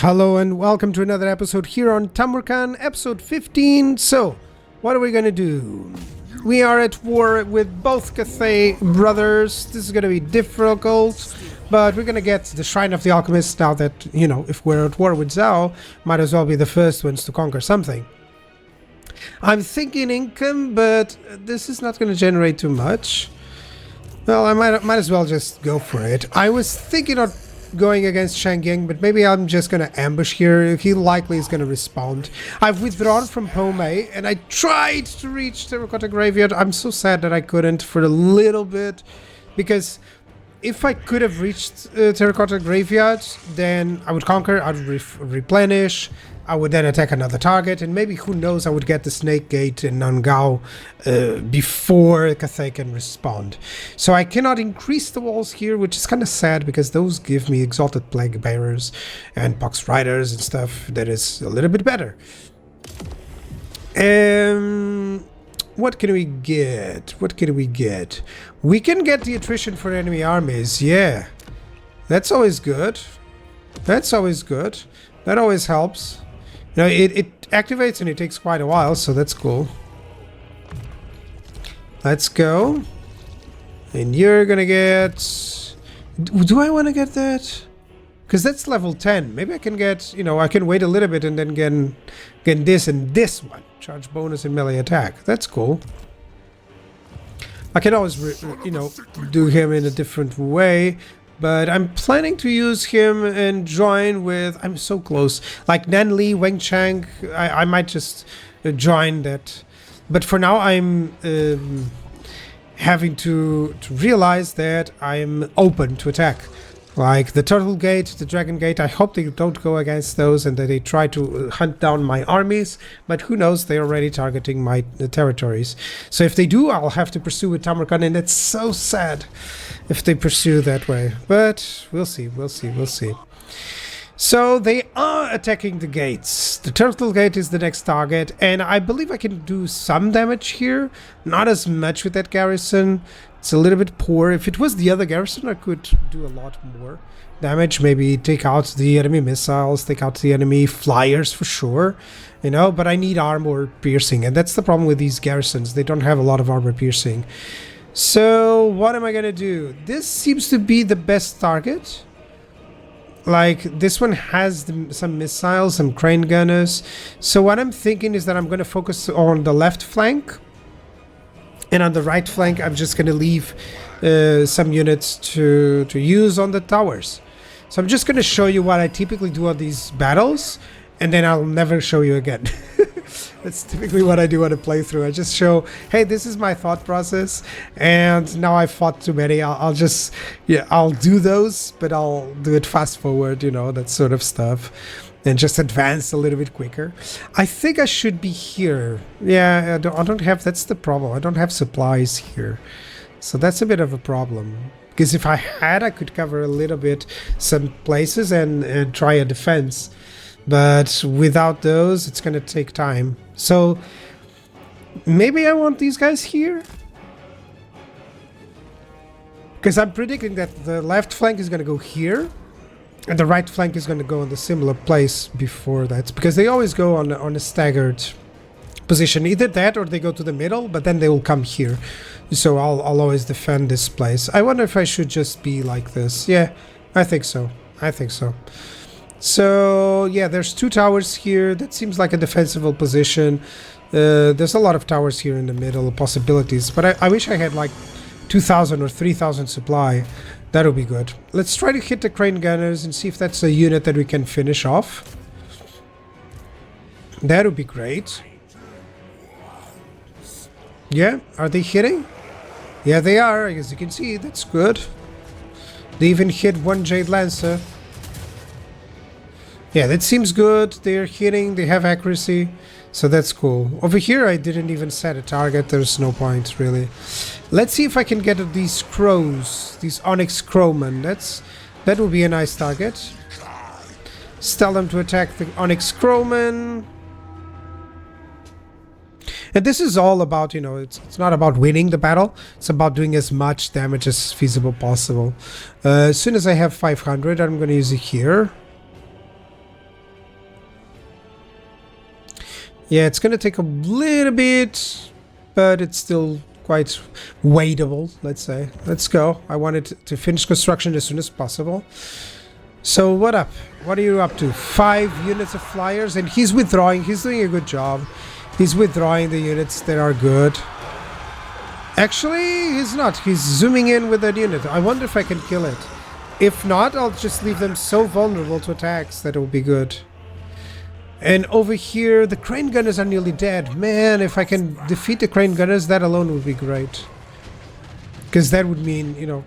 Hello and welcome to another episode here on Tamurkhan, episode 15. So, what are we gonna do? We are at war with both Cathay brothers. This is gonna be difficult, but we're gonna get the Shrine of the Alchemist now that, you know, if we're at war with Zhao, might as well be the first ones to conquer something. I'm thinking income, but this is not gonna generate too much. Well, I might as well just go for it. I was thinking of going against Shangying, but maybe I'm just gonna ambush here. He likely is gonna respond. I've withdrawn from Pome, and I tried to reach Terracotta Graveyard. I'm so sad that I couldn't for a little bit, because if I could have reached Terracotta Graveyard, then I would conquer, I would replenish, I would then attack another target, and maybe, who knows, I would get the Snake Gate in Nangao before Cathay can respond. So I cannot increase the walls here, which is kind of sad, because those give me Exalted Plague Bearers and Pox Riders and stuff that is a little bit better. What can we get? What can we get? We can get the attrition for enemy armies, yeah. That's always good. That's always good. That always helps. You know, it activates and it takes quite a while, so that's cool. Let's go. And you're gonna get... Do I want to get that? Because that's level 10. Maybe I can get, you know, I can wait a little bit and then get this and this one. Charge bonus and melee attack. That's cool. I can always, you know, do him in a different way. But I'm planning to use him and join with... I'm so close. Like Nan Li, Wang Chang, I might just join that. But for now, I'm having to realize that I'm open to attack. Like the Turtle Gate, the Dragon Gate, I hope they don't go against those and that they try to hunt down my armies. But who knows, they're already targeting my territories. So if they do, I'll have to pursue with Tamurkhan, and it's so sad if they pursue that way. But we'll see, we'll see, we'll see. So they are attacking the gates. The Turtle Gate is the next target, and I believe I can do some damage here. Not as much with that garrison. It's a little bit poor. If it was the other garrison, I could do a lot more damage. Maybe take out the enemy missiles, take out the enemy flyers for sure. You know, but I need armor piercing, and that's the problem with these garrisons. They don't have a lot of armor piercing. So what am I gonna do? This seems to be the best target. Like, this one has some missiles, some crane gunners. So what I'm thinking is that I'm gonna focus on the left flank. And on the right flank, I'm just going to leave some units to use on the towers. So I'm just going to show you what I typically do on these battles, and then I'll never show you again. That's typically what I do on a playthrough. I just show, hey, this is my thought process, and now I've fought too many. I'll just, yeah, I'll do those, but I'll do it fast forward, you know, that sort of stuff. And just advance a little bit quicker. I think I should be here. Yeah, I don't have, that's the problem. I don't have supplies here. So that's a bit of a problem. Because if I had, I could cover a little bit some places and try a defense. But without those, it's going to take time. So maybe I want these guys here. Because I'm predicting that the left flank is going to go here. And the right flank is going to go in the similar place before that, because they always go on a staggered position. Either that or they go to the middle, but then they will come here. So I'll always defend this place. I wonder if I should just be like this. Yeah, I think so. I think so. So yeah, there's two towers here. That seems like a defensible position. There's a lot of towers here in the middle, possibilities. But I wish I had like 2,000 or 3,000 supply. That'll be good. Let's try to hit the crane gunners and see if that's a unit that we can finish off. That would be great. Yeah, are they hitting? Yeah, they are. As you can see, that's good. They even hit one Jade Lancer. Yeah, that seems good. They're hitting, they have accuracy. So that's cool. Over here, I didn't even set a target. There's no point, really. Let's see if I can get these crows, these Onyx Crowmen. That would be a nice target. Tell them to attack the Onyx Crowmen. And this is all about, you know, it's not about winning the battle. It's about doing as much damage as feasible possible. As soon as I have 500, I'm going to use it here. Yeah, it's gonna take a little bit, but it's still quite waitable, let's say. Let's go. I wanted to finish construction as soon as possible. So what up? What are you up to? 5 units of flyers, and he's withdrawing. He's doing a good job. He's withdrawing the units that are good. Actually, he's not. He's zooming in with that unit. I wonder if I can kill it. If not, I'll just leave them so vulnerable to attacks that it will be good. And over here, the crane gunners are nearly dead. Man, if I can defeat the crane gunners, that alone would be great. Because that would mean, you know,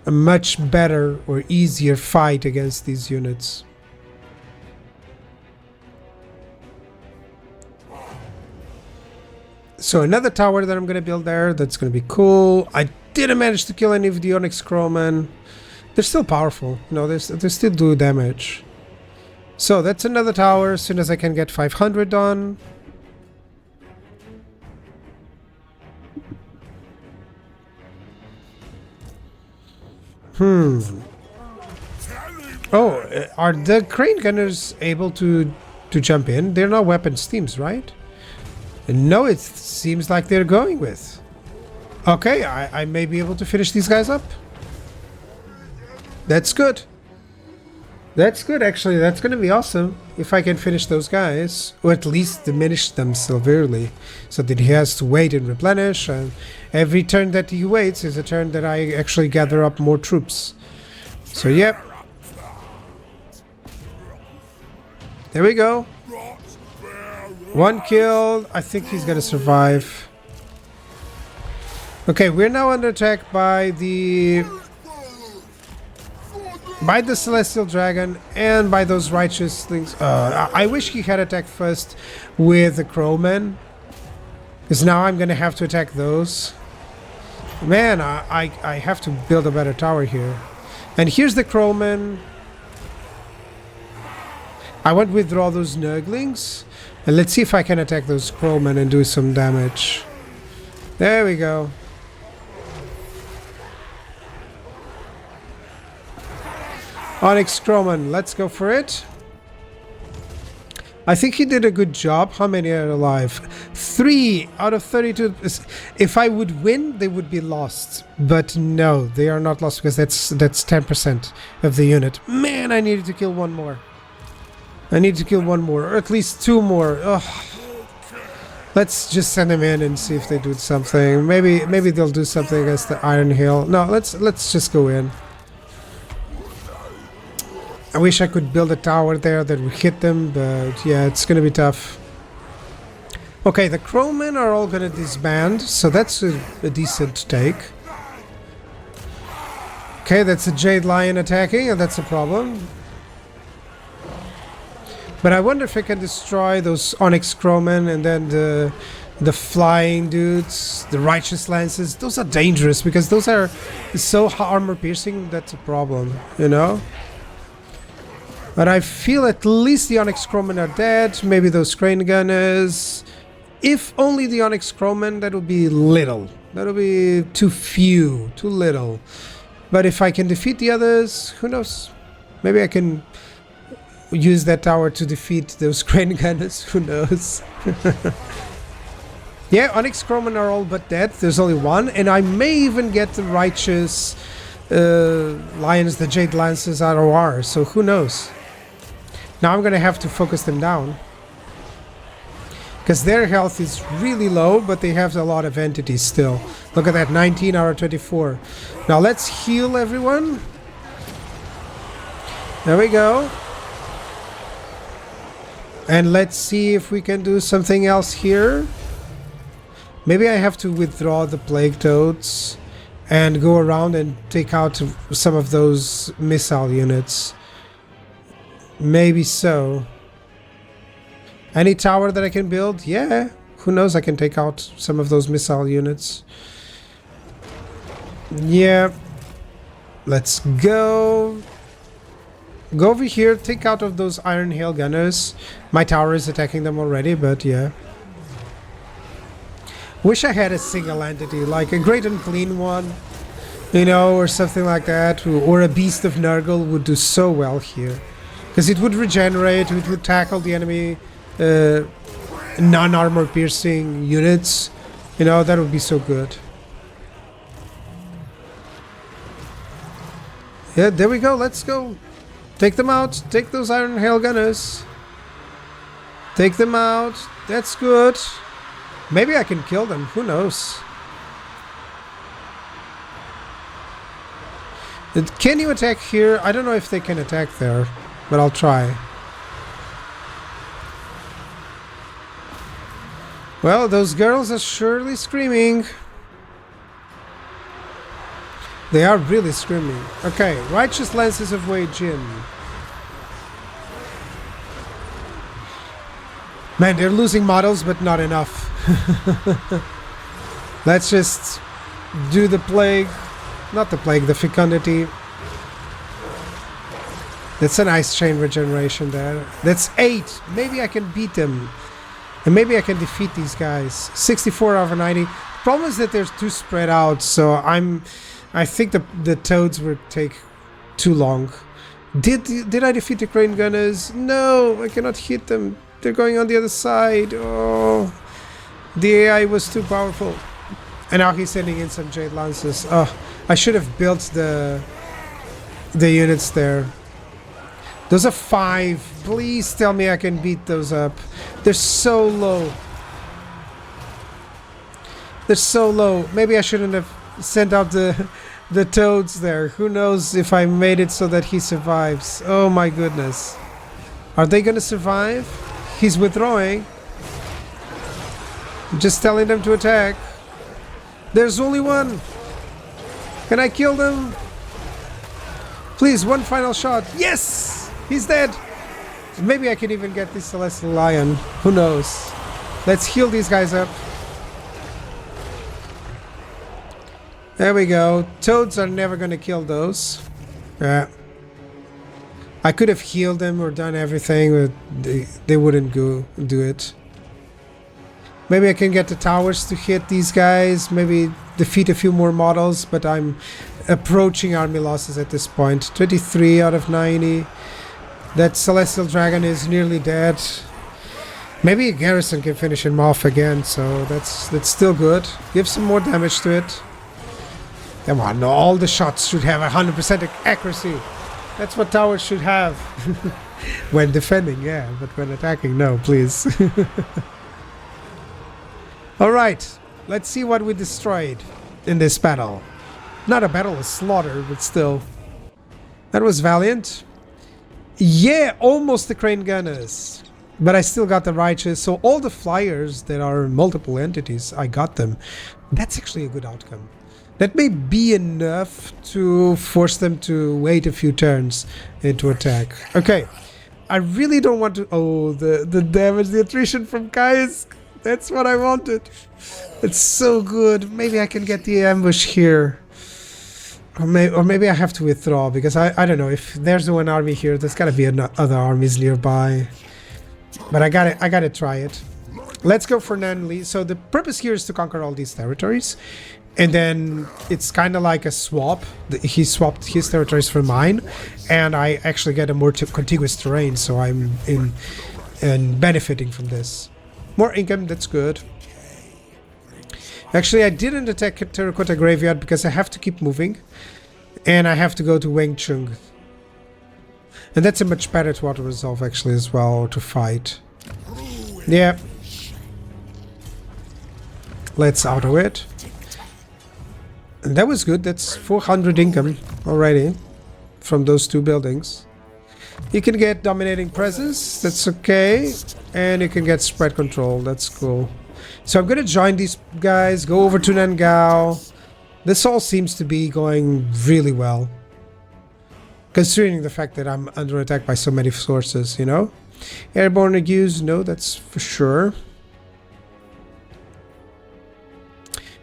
a much better or easier fight against these units. So another tower that I'm going to build there, that's going to be cool. I didn't manage to kill any of the Onyx Crowmen. They're still powerful. You know, they still do damage. So that's another tower as soon as I can get 500 done. Oh, are the crane gunners able to jump in? They're not weapons teams, right? No, it seems like they're going with. Okay, I may be able to finish these guys up. That's good. That's good, actually. That's going to be awesome if I can finish those guys, or at least diminish them severely, so that he has to wait and replenish, and every turn that he waits is a turn that I actually gather up more troops. So, yep. There we go. 1 kill. I think he's going to survive. Okay, we're now under attack by the Celestial Dragon and by those righteous things. I wish he had attacked first with the Crowmen, because now I'm gonna have to attack those. Man, I have to build a better tower here. And here's the Crowmen. I want to withdraw those Nurglings, and let's see if I can attack those Crowmen and do some damage. There we go. Onyx Crowman, let's go for it. I think he did a good job. How many are alive? 3 out of 32. If I would win, they would be lost. But no, they are not lost, because that's 10% of the unit. Man, I needed to kill one more. I need to kill one more, or at least 2 more. Ugh. Let's just send them in and see if they do something. Maybe they'll do something against the Iron Hill. No, let's just go in. I wish I could build a tower there that would hit them, but yeah, it's gonna be tough. Okay, the Crowmen are all gonna disband, so that's a decent take. Okay, that's a Jade Lion attacking, and that's a problem. But I wonder if I can destroy those Onyx Crowmen, and then the flying dudes, the Righteous Lances. Those are dangerous, because those are so armor piercing. That's a problem, you know? But I feel at least the Onyx Crowmen are dead. Maybe those crane gunners. If only the Onyx Crowmen, that would be little. That would be too few, too little. But if I can defeat the others, who knows? Maybe I can use that tower to defeat those crane gunners. Who knows? Yeah, Onyx Crowmen are all but dead. There's only 1, and I may even get the Righteous Lions, the Jade Lances ROR. So who knows? Now I'm gonna have to focus them down, because their health is really low, but they have a lot of entities still. Look at that, 19 out of 24. Now let's heal everyone. There we go. And let's see if we can do something else here. Maybe I have to withdraw the Plague Toads and go around and take out some of those missile units. Maybe so. Any tower that I can build? Yeah. Who knows? I can take out some of those missile units. Yeah. Let's go. Go over here. Take out of those Iron Hail Gunners. My tower is attacking them already, but yeah. Wish I had a single entity, like a Great Unclean one, you know, or something like that, or a Beast of Nurgle would do so well here. Because it would regenerate, it would tackle the enemy non-armor piercing units. You know, that would be so good. Yeah, there we go. Let's go. Take them out. Take those iron hail gunners. Take them out. That's good. Maybe I can kill them. Who knows? Can you attack here? I don't know if they can attack there, but I'll try. Well, those girls are surely screaming. They are really screaming. Okay, righteous lances of Wei Jin. Man, they're losing models, but not enough. Let's just do the plague. Not the plague, the fecundity. That's a nice chain regeneration there. That's 8. Maybe I can beat them. And maybe I can defeat these guys. 64 over 90. The problem is that they're too spread out, so I think the toads will take too long. Did I defeat the crane gunners? No, I cannot hit them. They're going on the other side. Oh, the AI was too powerful. And now he's sending in some Jade Lances. Oh, I should have built the units there. Those are 5. Please tell me I can beat those up. They're so low. They're so low. Maybe I shouldn't have sent out the toads there. Who knows if I made it so that he survives. Oh my goodness. Are they gonna survive? He's withdrawing. I'm just telling them to attack. There's only one. Can I kill them? Please, one final shot. Yes! He's dead. Maybe I can even get this Celestial Lion. Who knows? Let's heal these guys up. There we go. Toads are never gonna kill those. Yeah. I could have healed them or done everything, but they wouldn't do it. Maybe I can get the towers to hit these guys, maybe defeat a few more models, but I'm approaching army losses at this point. 23 out of 90. That Celestial Dragon is nearly dead. Maybe a garrison can finish him off again, so that's still good. Give some more damage to it. Come on, all the shots should have 100% accuracy. That's what towers should have. When defending, yeah, but when attacking, no, please. Alright, let's see what we destroyed in this battle. Not a battle of slaughter, but still. That was valiant. Yeah, almost the crane gunners. But I still got the righteous, so all the flyers that are multiple entities, I got them. That's actually a good outcome. That may be enough to force them to wait a few turns into attack. Okay, I really don't want to... Oh, the damage, the attrition from Kai's. That's what I wanted. It's so good. Maybe I can get the ambush here. Or maybe I have to withdraw, because I don't know. If there's one army here, there's got to be other armies nearby. But I gotta try it. Let's go for Nanli. So the purpose here is to conquer all these territories. And then it's kind of like a swap. He swapped his territories for mine, and I actually get a more contiguous terrain, so I'm benefiting from this. More income, that's good. Actually, I didn't attack Terracotta Graveyard because I have to keep moving, and I have to go to Wengchung. And that's a much better to auto-resolve actually as well, or to fight. Yeah. Let's auto it. And that was good. That's 400 income already from those 2 buildings. You can get Dominating Presence. That's okay. And you can get Spread Control. That's cool. So I'm going to join these guys. Go over to Nangao. This all seems to be going really well. Considering the fact that I'm under attack by so many sources, you know. Airborne Agues. No, that's for sure.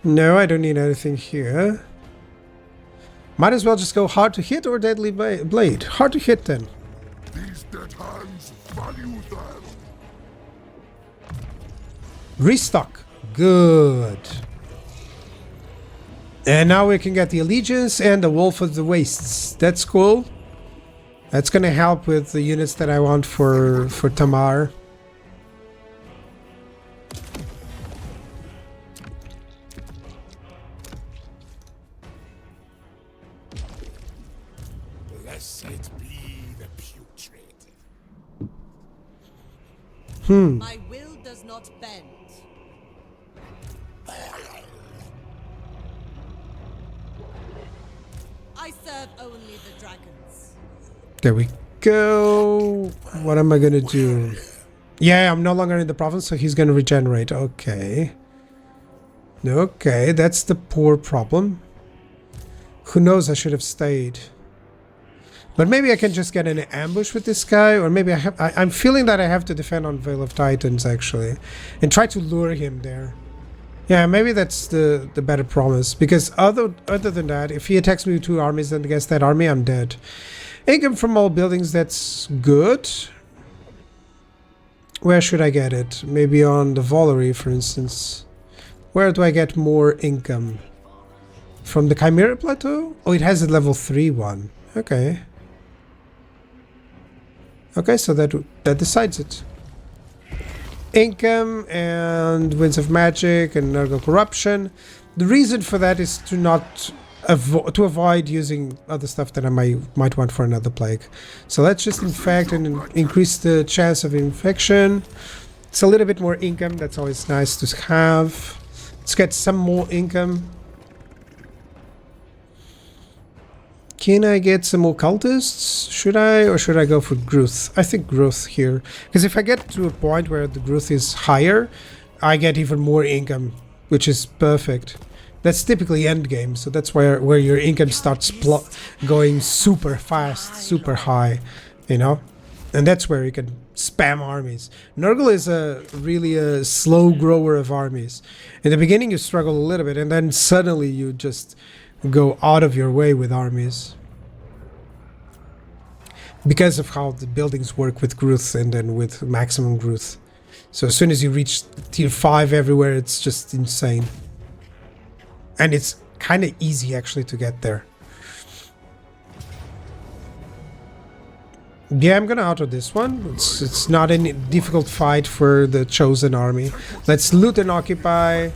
No, I don't need anything here. Might as well just go hard to hit or deadly blade. Hard to hit then. These dead hands value them. Restock. Good. And now we can get the Allegiance and the Wolf of the Wastes. That's cool. That's gonna help with the units that I want for Tamar. My will does not bend. I serve only the dragons. There we go. What am I gonna do? Yeah, I'm no longer in the province, so he's gonna regenerate. Okay. Okay, that's the poor problem. Who knows, I should have stayed. But maybe I can just get an ambush with this guy, or maybe I'm feeling that I have to defend on Veil of Titans, actually. And try to lure him there. Yeah, maybe that's the better promise. Because other than that, if he attacks me with 2 armies and against that army, I'm dead. Income from all buildings, that's good. Where should I get it? Maybe on the Valerie, for instance. Where do I get more income? From the Chimera Plateau? Oh, it has a level 3 one. Okay. Okay, so that decides it. Income and Winds of Magic and Nergal Corruption. The reason for that is to not avoid using other stuff that I might want for another plague. So let's just infect and increase the chance of infection. It's a little bit more income. That's always nice to have. Let's get some more income. Can I get some more cultists? Should I, or should I go for growth? I think growth here. Because if I get to a point where the growth is higher, I get even more income, which is perfect. That's typically endgame, so that's where your income starts going super fast, super high, you know? And that's where you can spam armies. Nurgle is really a slow grower of armies. In the beginning you struggle a little bit, and then suddenly you just go out of your way with armies. Because of how the buildings work with growth and then with maximum growth. So as soon as you reach tier 5 everywhere, it's just insane. And it's kind of easy actually to get there. Yeah, I'm gonna auto this one. It's not any difficult fight for the chosen army. Let's loot and occupy.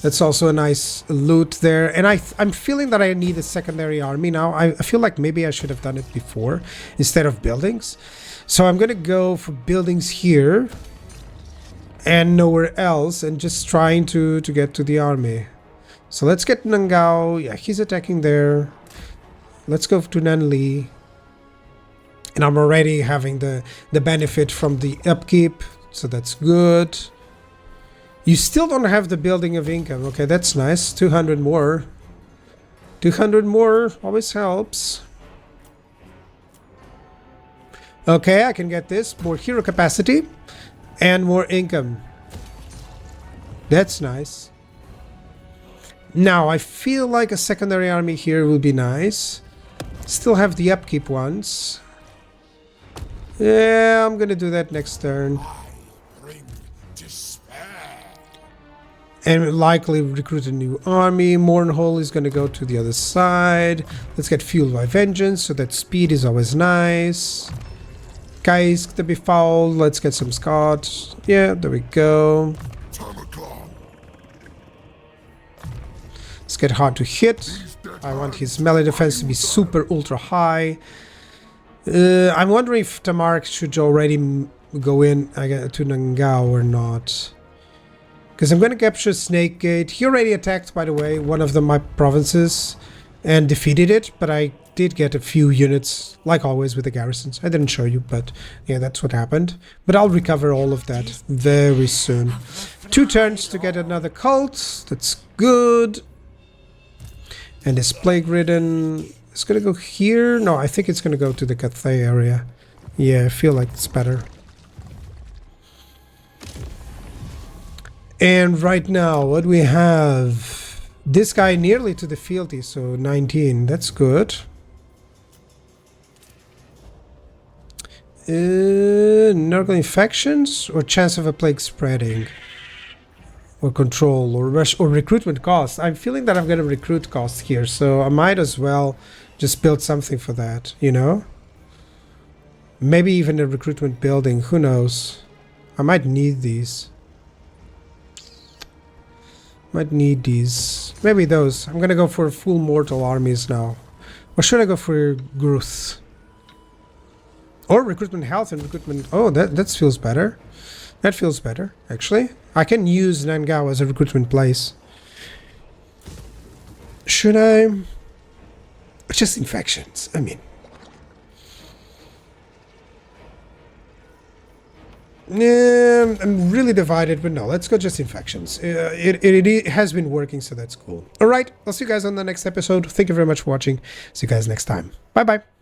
That's also a nice loot there. And I'm feeling that I need a secondary army now. I feel like maybe I should have done it before instead of buildings. So I'm gonna go for buildings here and nowhere else, and just trying to get to the army. So let's get Nangao. Yeah, he's attacking there. Let's go to Nanli. And I'm already having the benefit from the upkeep, so that's good. You still don't have the building of income. Okay, that's nice. 200 more. 200 more always helps. Okay, I can get this. More hero capacity and more income. That's nice. Now, I feel like a secondary army here will be nice. Still have the upkeep ones. Yeah, I'm gonna do that next turn. And likely recruit a new army. Mournhole is gonna go to the other side. Let's get Fueled by Vengeance, so that speed is always nice. Guys, to be fouled. Let's get some Scots. Yeah, there we go. Tamurkhan. Let's get hard to hit. I want his melee defense to be super ultra high. I'm wondering if Tamark should already go in to Nangao or not. Because I'm going to capture Snake Gate. He already attacked, by the way, one of my provinces and defeated it. But I did get a few units, like always with the garrisons. I didn't show you, but yeah, that's what happened. But I'll recover all of that very soon. 2 turns to get another cult. That's good. And this Plague Ridden... It's gonna go here? No, I think it's gonna go to the Cathay area. Yeah, I feel like it's better. And right now, what we have... This guy nearly to the fealty, so 19. That's good. Nurgle infections or chance of a plague spreading? Or control or rush or recruitment cost. I'm feeling that I'm gonna recruit cost here, so I might as well just build something for that, you know? Maybe even a recruitment building, who knows? I might need these. Might need these. Maybe those. I'm gonna go for full mortal armies now. Or should I go for growth? Or recruitment health and recruitment... Oh, that feels better. That feels better, actually. I can use Nangao as a recruitment place. Should I? Just infections, I mean. I'm really divided, but no, let's go just infections. It has been working, so that's cool. Alright, I'll see you guys on the next episode. Thank you very much for watching. See you guys next time. Bye-bye.